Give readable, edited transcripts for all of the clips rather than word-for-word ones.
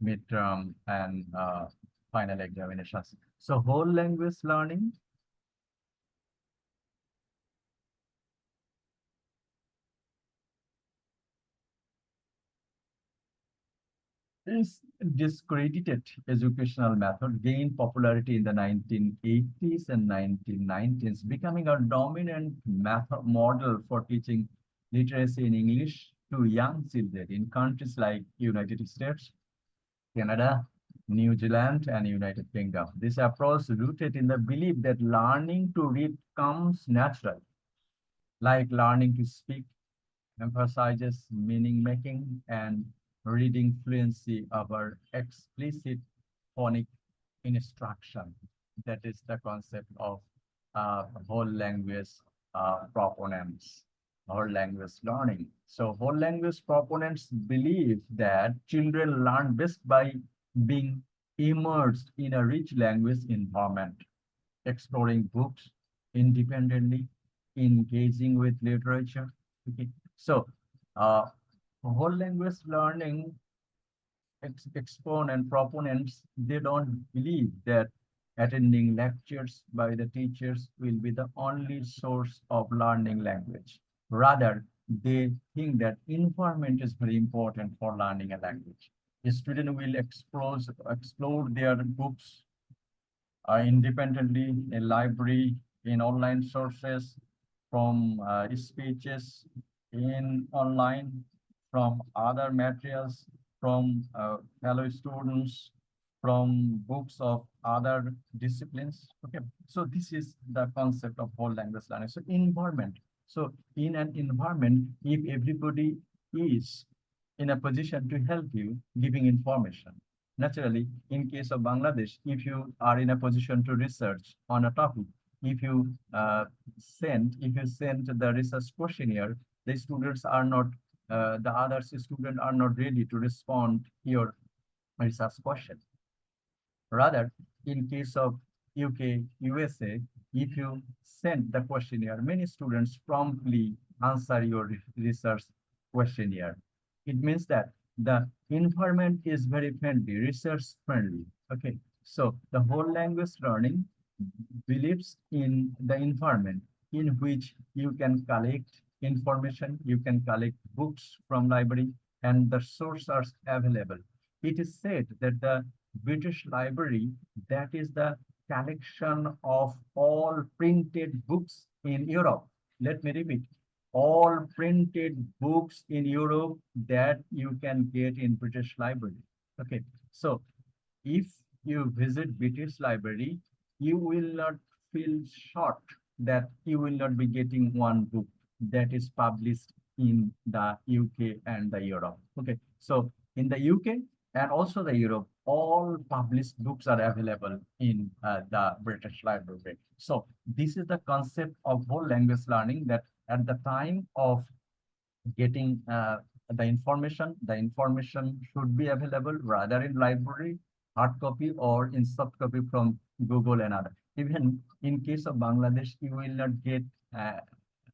midterm, and final examinations. So whole language learning is discredited educational method gained popularity in the 1980s and 1990s, becoming a dominant method model for teaching literacy in English to young children in countries like United States, Canada, New Zealand, and United Kingdom. This approach rooted in the belief that learning to read comes natural, like learning to speak emphasizes meaning making and reading fluency over explicit phonic instruction. That is the concept of whole language proponents, whole language learning. So whole language proponents believe that children learn best by being immersed in a rich language environment, exploring books independently, engaging with literature. Okay. So, whole language learning exponent proponents, they don't believe that attending lectures by the teachers will be the only source of learning language. Rather, they think that environment is very important for learning a language. A student will explore their books independently in library, in online sources, from speeches in online, from other materials, from fellow students, from books of other disciplines. Okay, so this is the concept of whole language learning. So environment. So in an environment, if everybody is in a position to help you giving information, naturally, in case of Bangladesh, if you are in a position to research on a topic, if you send the research questionnaire, the students are not, the other students are not ready to respond your research question. Rather, in case of UK, USA, if you send the questionnaire, many students promptly answer your research questionnaire. It means that the environment is very friendly, research friendly. Okay, so the whole language learning believes in the environment in which you can collect information, you can collect books from library, and the sources are available. It is said that the British Library, that is the collection of all printed books in Europe. Let me repeat, all printed books in Europe that you can get in British Library. Okay, so if you visit British Library, you will not feel shocked that you will not be getting one book that is published in the UK and the Europe. Okay, so in the UK and also the Europe, all published books are available in the British Library. So this is the concept of whole language learning, that at the time of getting the information should be available rather in library, hard copy, or in soft copy from Google and other. Even in case of Bangladesh, you will not get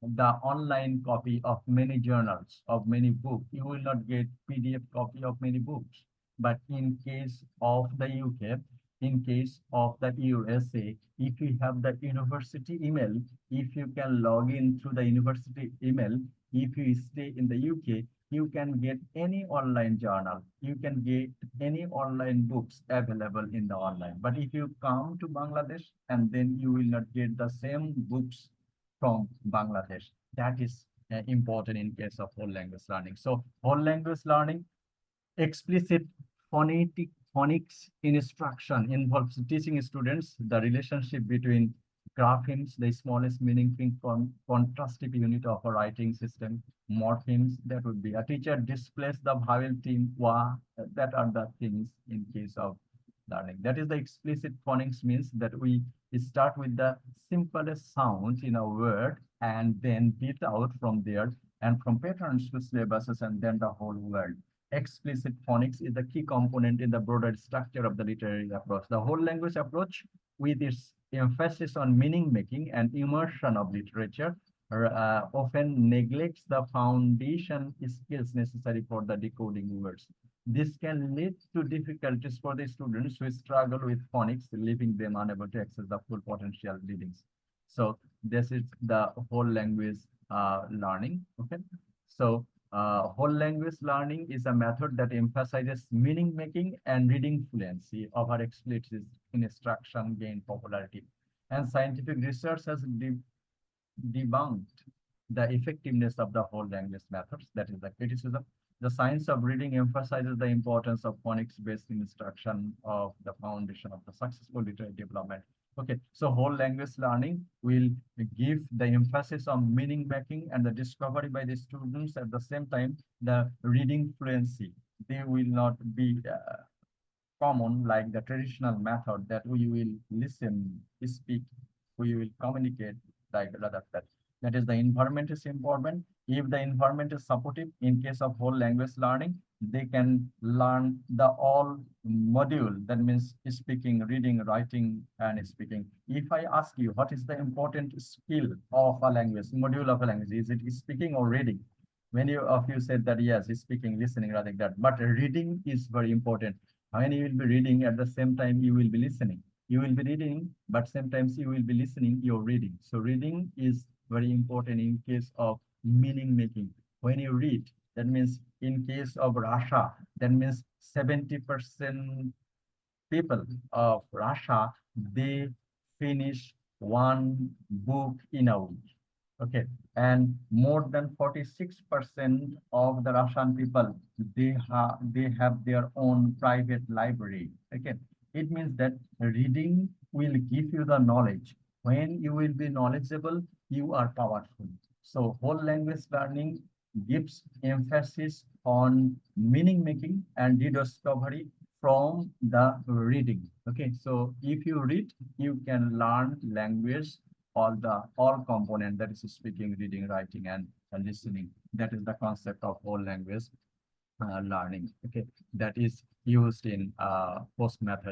the online copy of many journals, of many books. You will not get PDF copy of many books. But in case of the UK, in case of the USA, if you have the university email, if you can log in through the university email, if you stay in the UK, you can get any online journal. You can get any online books available in the online. But if you come to Bangladesh, and then you will not get the same books from Bangladesh. That is important in case of whole language learning. So whole language learning, explicit phonics instruction involves teaching students the relationship between graphemes, the smallest meaningful contrastive unit of a writing system, morphemes, that would be a teacher displays the vowel theme, wa, that are the things in case of learning. That is the explicit phonics, means that we start with the simplest sound in a word and then build out from there, and from patterns to syllabuses and then the whole word. Explicit phonics is the key component in the broader structure of the literary approach. The whole language approach, with its emphasis on meaning making and immersion of literature, often neglects the foundation skills necessary for the decoding words. This can lead to difficulties for the students who struggle with phonics, leaving them unable to access the full potential readings. So this is the whole language learning. Okay. So whole language learning is a method that emphasizes meaning making and reading fluency over explicit instruction gain popularity. And scientific research has debunked the effectiveness of the whole language methods. That is the criticism. The science of reading emphasizes the importance of phonics-based instruction of the foundation of the successful literary development. Okay, so whole language learning will give the emphasis on meaning making and the discovery by the students. At the same time, the reading fluency, they will not be common like the traditional method that we will listen, speak, we will communicate like rather that. That is the environment is important. If the environment is supportive, in case of whole language learning, they can learn the all module. That means speaking, reading, writing, and speaking. If I ask you what is the important skill of a language, module of a language, is it speaking or reading? Many of you said that yes, speaking, listening, rather like that. But reading is very important. When you will be reading, at the same time you will be listening. You will be reading, but sometimes you will be listening, you're reading. So reading is very important in case of meaning making. When you read, that means in case of Russia, that means 70% people of Russia, they finish one book in a week. Okay, and more than 46% of the Russian people, they have their own private library. Okay, it means that reading will give you the knowledge. When you will be knowledgeable, you are powerful. So whole language learning gives emphasis on meaning making and rediscovery from the reading. Okay, so if you read, you can learn language, all component, that is speaking, reading, writing, and listening. That is the concept of whole language learning. Okay, that is used in post method